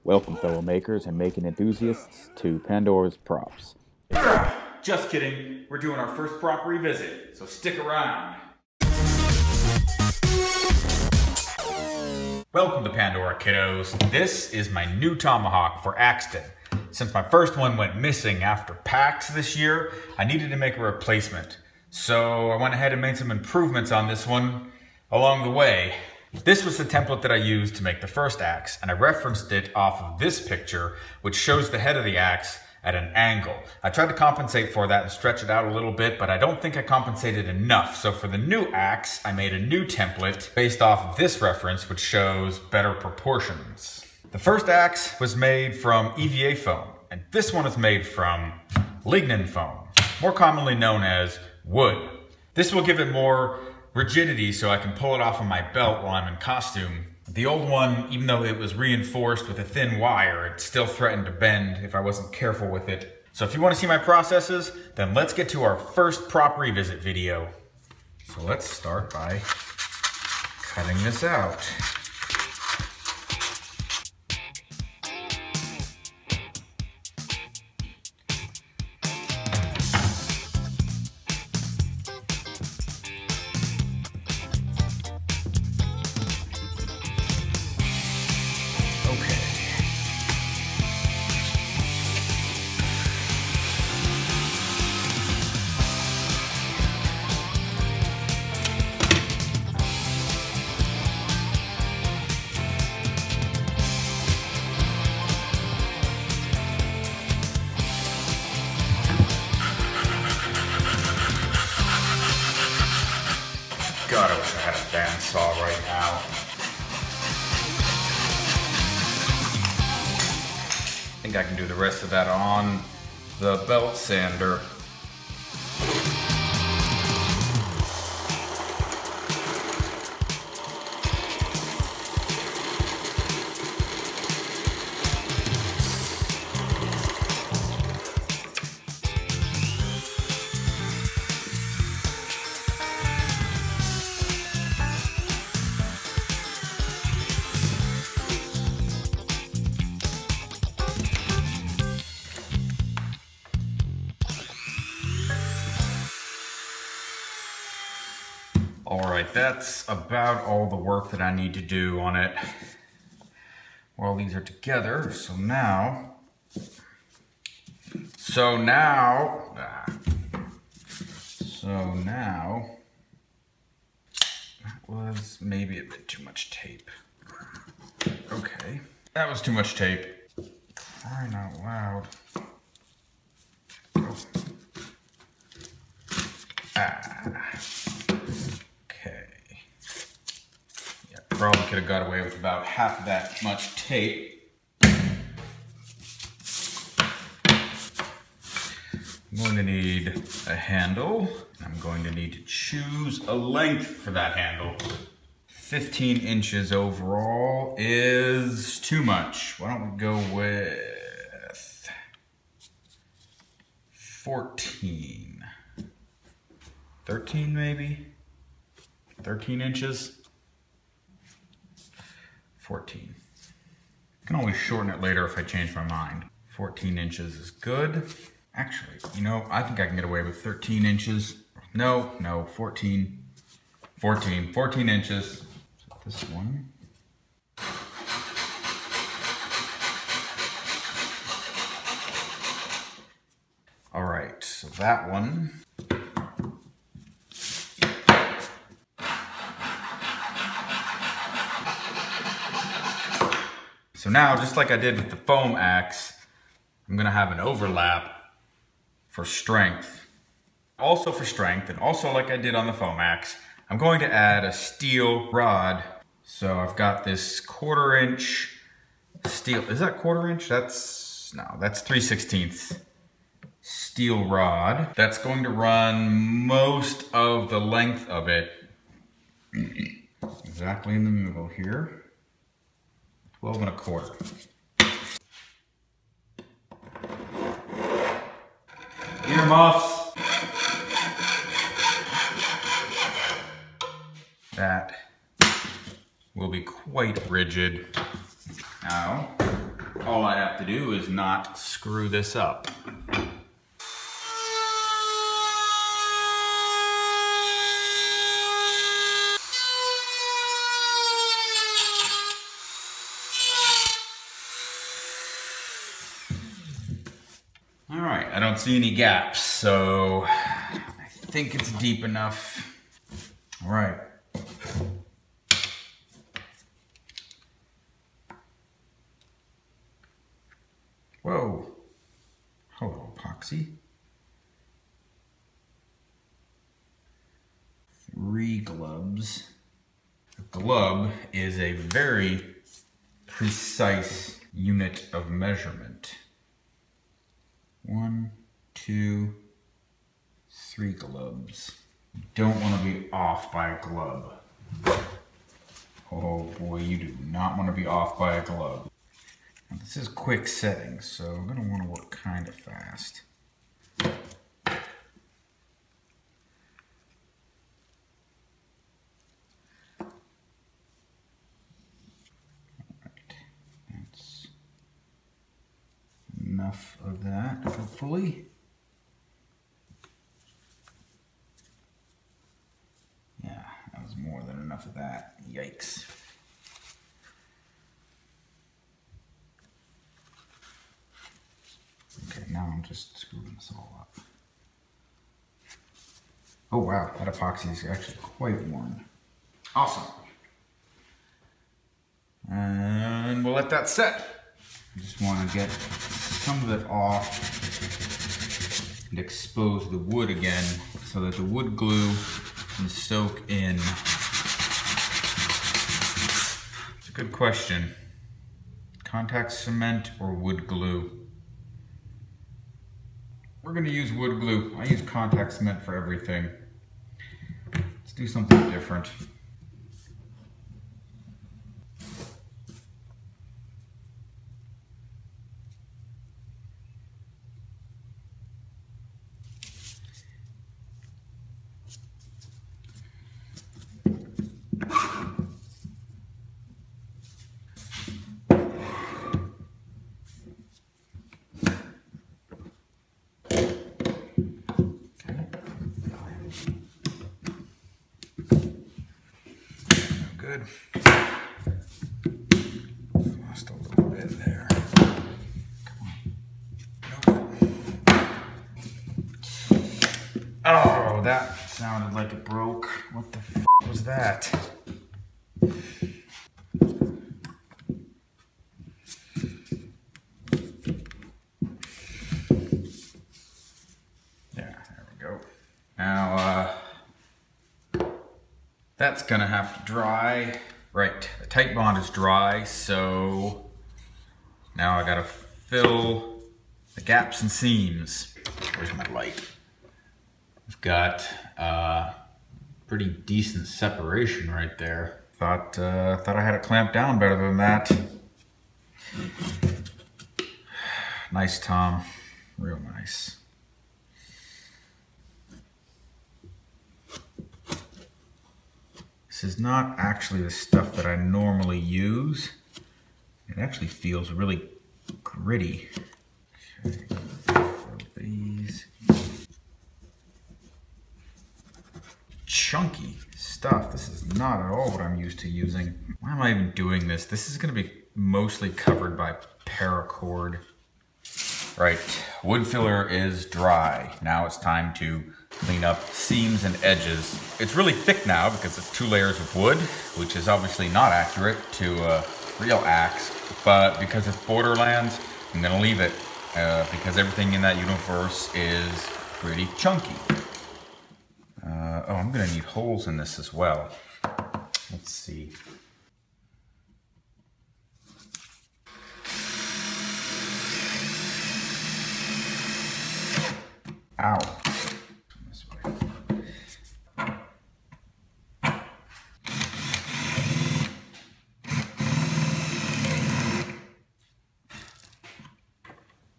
Welcome, fellow makers and making enthusiasts, to Pandora's Props. Just kidding, we're doing our first prop revisit, so stick around. Welcome to Pandora, kiddos. This is my new Tomahawk for Axton. Since my first one went missing after PAX this year, I needed to make a replacement. So I went ahead and made some improvements on this one along the way. This was the template that I used to make the first axe, and I referenced it off of this picture, which shows the head of the axe at an angle. I tried to compensate for that and stretch it out a little bit, but I don't think I compensated enough. So for the new axe, I made a new template based off of this reference, which shows better proportions. The first axe was made from EVA foam, and this one is made from lignin foam, more commonly known as wood. This will give it more rigidity so I can pull it off of my belt while I'm in costume. The old one, even though it was reinforced with a thin wire, it still threatened to bend if I wasn't careful with it. So if you want to see my processes, then let's get to our first prop revisit video. So let's start by cutting this out. God, I wish I had a bandsaw right now. I think I can do the rest of that on the belt sander. Alright, that's about all the work that I need to do on it while these are together. So now that was maybe a bit too much tape. Okay, that was too much tape. Crying out loud. Oh. Probably could have got away with about half of that much tape. I'm going to need a handle. I'm going to need to choose a length for that handle. 15 inches overall is too much. Why don't we go with 14? 13 maybe? 13 inches? 14. I can always shorten it later if I change my mind. 14 inches is good. Actually, you know, I think I can get away with 13 inches. No, 14. 14 inches. So this one. All right, so that one. So now, just like I did with the foam axe, I'm gonna have an overlap for strength. Also for strength, and also like I did on the foam axe, I'm going to add a steel rod. So I've got this 1/4 inch steel, is that 1/4 inch? That's 3/16 steel rod. That's going to run most of the length of it. Exactly in the middle here. 12 1/4. Earmuffs. That will be quite rigid. Now, all I have to do is not screw this up. All right, I don't see any gaps, so I think it's deep enough. All right. Whoa. Hello, epoxy. 3 glubs. A glub is a very precise unit of measurement. 1, 2, 3 glubs. You don't want to be off by a glub. Oh boy, you do not want to be off by a glub. Now, this is quick setting, so I'm going to want to work kind of fast. That's enough of that, hopefully. Yeah, that was more than enough of that. Yikes. Okay, now I'm just screwing this all up. Oh wow, that epoxy is actually quite worn. Awesome. And we'll let that set. I just want to get some of it off and expose the wood again so that the wood glue can soak in. It's a good question. Contact cement or wood glue? We're going to use wood glue. I use contact cement for everything. Let's do something different. Good. Lost a little bit there. Come on. Nope. Oh, that sounded like it broke. What the f was that? Yeah, there we go. Now, that's gonna have to dry. Right, the tight bond is dry, so now I gotta fill the gaps and seams. Where's my light? I've got pretty decent separation right there. Thought I had it clamped down better than that. Nice, Tom. Real nice. This is not actually the stuff that I normally use. It actually feels really gritty. Okay, for these. Chunky stuff. This is not at all what I'm used to using. Why am I even doing this? This is going to be mostly covered by paracord. Right, wood filler is dry. Now it's time to clean up seams and edges. It's really thick now because it's 2 layers of wood, which is obviously not accurate to a real axe, but because it's Borderlands, I'm gonna leave it because everything in that universe is pretty chunky. Oh, I'm gonna need holes in this as well. Let's see. Ow. This way.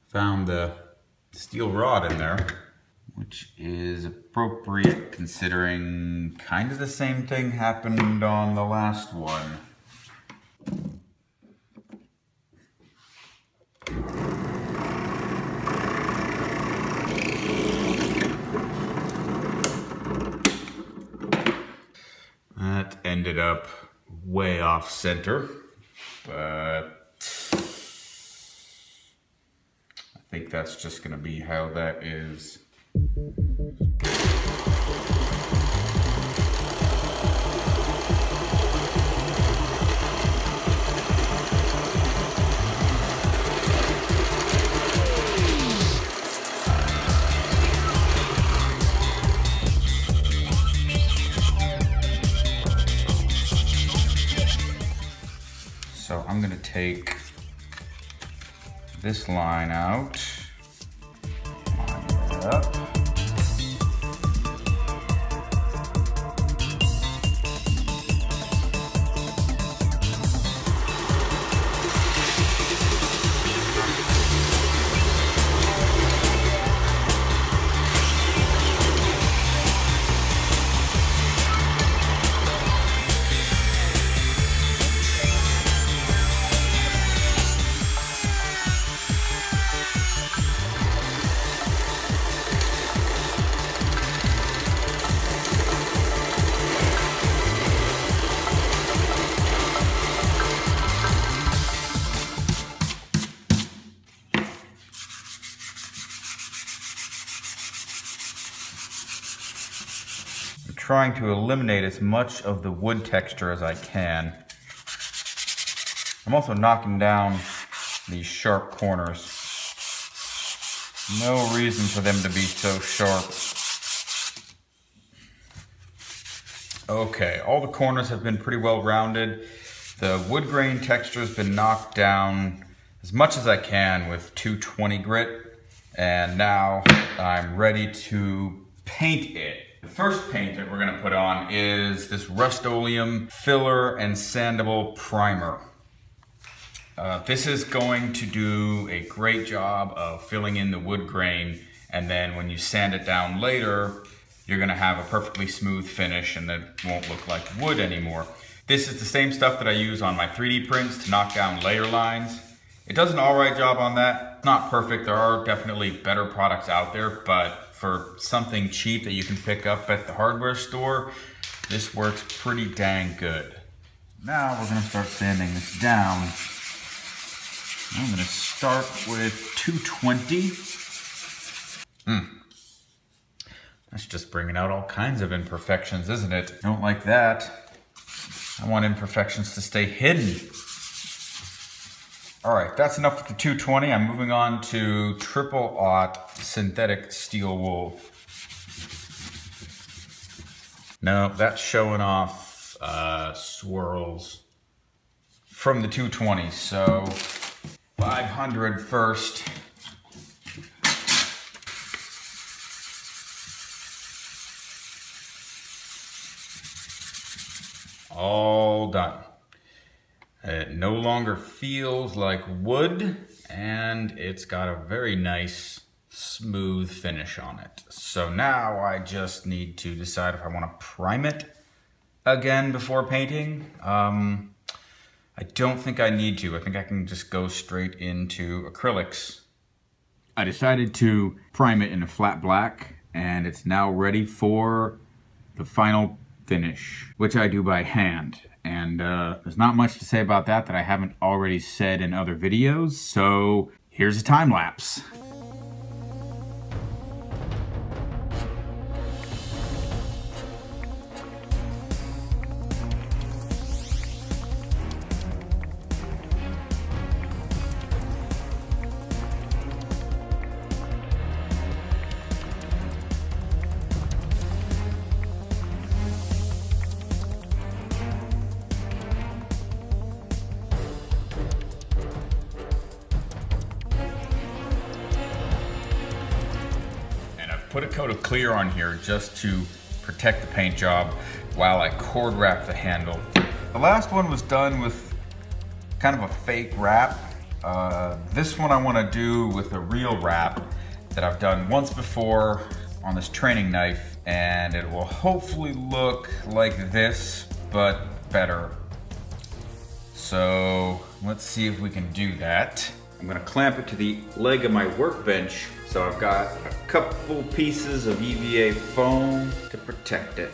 Found the steel rod in there, which is appropriate considering kind of the same thing happened on the last one. ended up way off center, but I think that's just gonna be how that is. So I'm gonna take this line out, line that up. Trying to eliminate as much of the wood texture as I can. I'm also knocking down these sharp corners. No reason for them to be so sharp. Okay, all the corners have been pretty well rounded. The wood grain texture has been knocked down as much as I can with 220 grit, and now I'm ready to paint it. The first paint that we're gonna put on is this Rust-Oleum filler and sandable primer. This is going to do a great job of filling in the wood grain, and then when you sand it down later, you're gonna have a perfectly smooth finish and it won't look like wood anymore. This is the same stuff that I use on my 3D prints to knock down layer lines. It does an all right job on that. It's not perfect, there are definitely better products out there, but for something cheap that you can pick up at the hardware store, this works pretty dang good. Now we're gonna start sanding this down. I'm gonna start with 220. That's just bringing out all kinds of imperfections, isn't it? I don't like that. I want imperfections to stay hidden. All right, that's enough with the 220. I'm moving on to 000 synthetic steel wool. No, that's showing off swirls from the 220. So 500 first. All done. It no longer feels like wood, and it's got a very nice smooth finish on it. So now I just need to decide if I want to prime it again before painting. I don't think I need to. I think I can just go straight into acrylics. I decided to prime it in a flat black, and it's now ready for the final finish, which I do by hand. And there's not much to say about that I haven't already said in other videos, so here's a time lapse. Put a coat of clear on here just to protect the paint job while I cord wrap the handle. The last one was done with kind of a fake wrap. This one I want to do with a real wrap that I've done once before on this training knife, and it will hopefully look like this, but better. So let's see if we can do that. I'm gonna clamp it to the leg of my workbench. So I've got a couple pieces of EVA foam to protect it.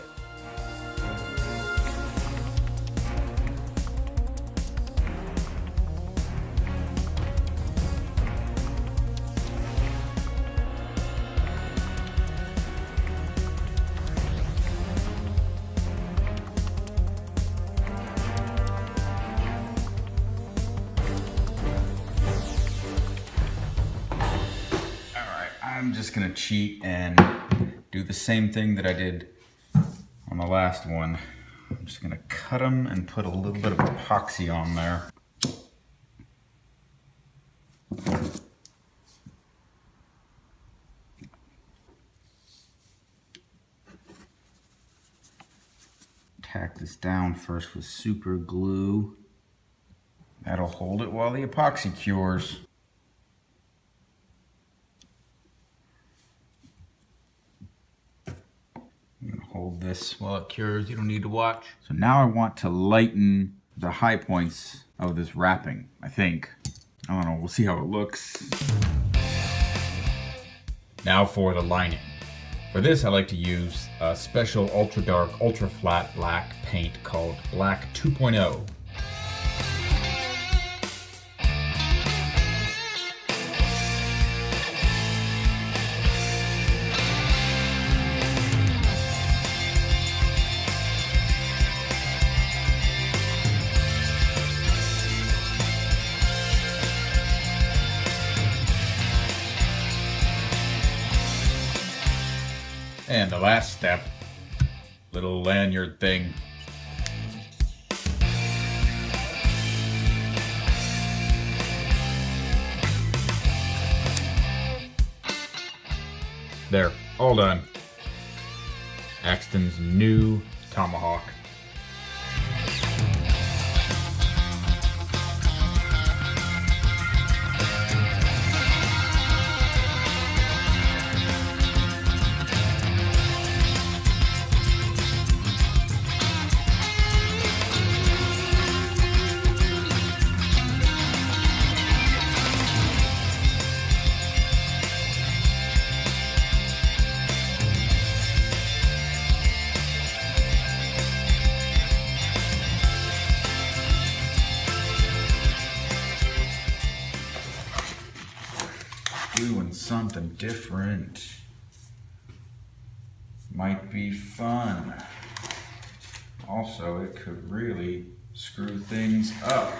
just gonna cheat and do the same thing that I did on the last one. I'm just gonna cut them and put a little bit of epoxy on there. Tack this down first with super glue. That'll hold it while the epoxy cures. I'm gonna hold this while it cures. You don't need to watch. So now I want to lighten the high points of this wrapping, I think. I don't know, we'll see how it looks. Now for the lining. For this, I like to use a special ultra dark, ultra flat black paint called Black 2.0. And the last step, little lanyard thing. There, all done. Axton's new Tomahawk. Doing something different might be fun. Also, it could really screw things up.